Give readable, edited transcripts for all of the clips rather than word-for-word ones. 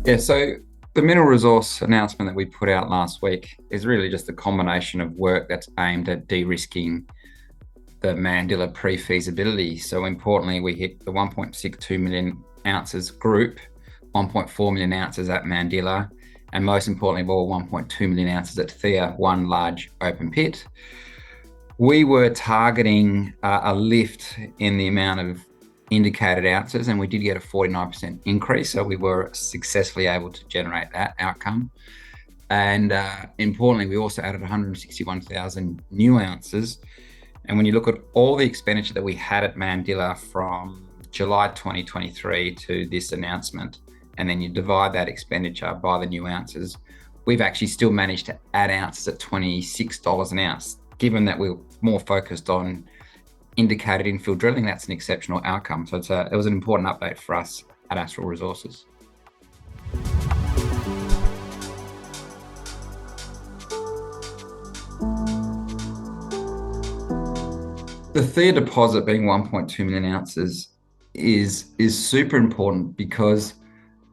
Yeah, so the mineral resource announcement that we put out last week is really just a combination of work that's aimed at de-risking the Mandilla pre-feasibility. So importantly, we hit the 1.62 million ounces group, 1.4 million ounces at Mandilla, and most importantly of all, 1.2 million ounces at Theia, one large open pit. We were targeting a lift in the amount of indicated ounces, and we did get a 49% increase. So we were successfully able to generate that outcome. And importantly, we also added 161,000 new ounces. And when you look at all the expenditure that we had at Mandilla from July 2023 to this announcement, and then you divide that expenditure by the new ounces, we've actually still managed to add ounces at $26 an ounce. Given that we're more focused on indicated infill drilling, that's an exceptional outcome. So it was an important update for us at Astral Resources. The Theia deposit being 1.2 million ounces is super important because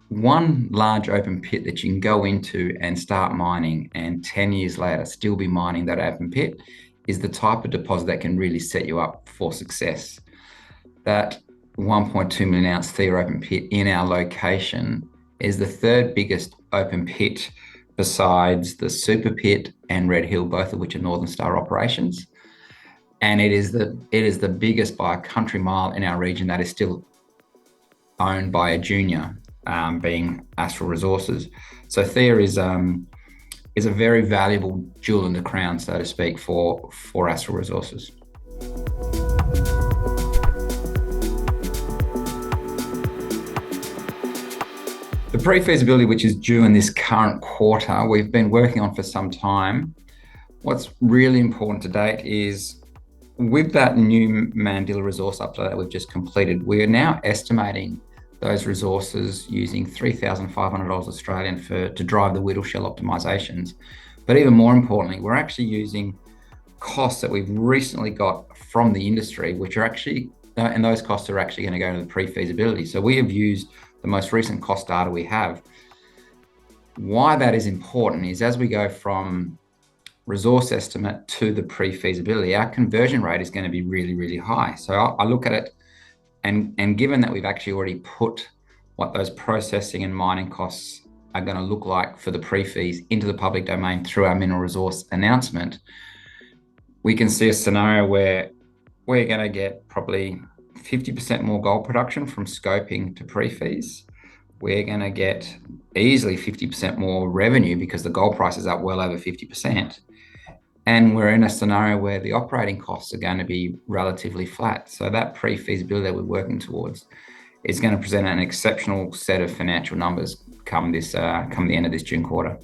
one large open pit that you can go into and start mining and 10 years later still be mining that open pit is the type of deposit that can really set you up for success. That 1.2 million ounce Theia open pit in our location is the third biggest open pit besides the Super Pit and Red Hill, both of which are Northern Star operations. And it is the biggest by a country mile in our region that is still owned by a junior, being Astral Resources. So Theia is a very valuable jewel in the crown, so to speak, for Astral Resources. The pre-feasibility, which is due in this current quarter, we've been working on for some time. What's really important to date is with that new Mandilla resource update that we've just completed, we are now estimating those resources using $3,500 Australian to drive the whittle shell optimizations. But even more importantly, we're actually using costs that we've recently got from the industry, which are actually, and those costs are actually going to go to the pre-feasibility. So we have used the most recent cost data we have. Why that is important is as we go from resource estimate to the pre-feasibility, our conversion rate is going to be really, really high. So I look at it, and given that we've actually already put what those processing and mining costs are going to look like for the pre-feas into the public domain through our mineral resource announcement, we can see a scenario where we're going to get probably 50% more gold production from scoping to pre-feas. We're going to get easily 50% more revenue because the gold price is up well over 50%. And we're in a scenario where the operating costs are going to be relatively flat. So that pre-feasibility that we're working towards is going to present an exceptional set of financial numbers come the end of this June quarter.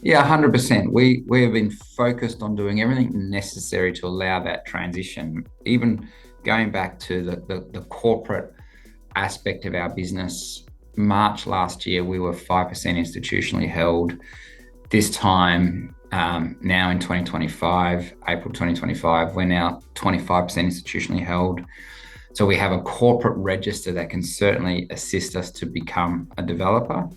Yeah, 100%. We have been focused on doing everything necessary to allow that transition. Even going back to the corporate aspect of our business, March last year, we were 5% institutionally held. This time, now in 2025, April 2025, we're now 25% institutionally held. So we have a corporate register that can certainly assist us to become a developer.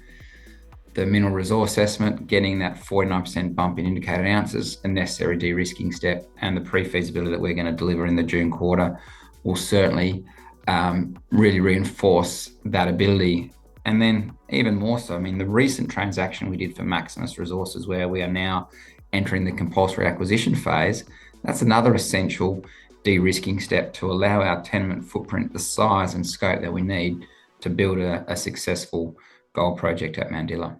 The mineral resource assessment, getting that 49% bump in indicated ounces, a necessary de-risking step, and the pre-feasibility that we're going to deliver in the June quarter will certainly really reinforce that ability. And then even more so, I mean, the recent transaction we did for Maximus Resources, where we are now entering the compulsory acquisition phase, that's another essential de-risking step to allow our tenement footprint the size and scope that we need to build a successful gold project at Mandilla.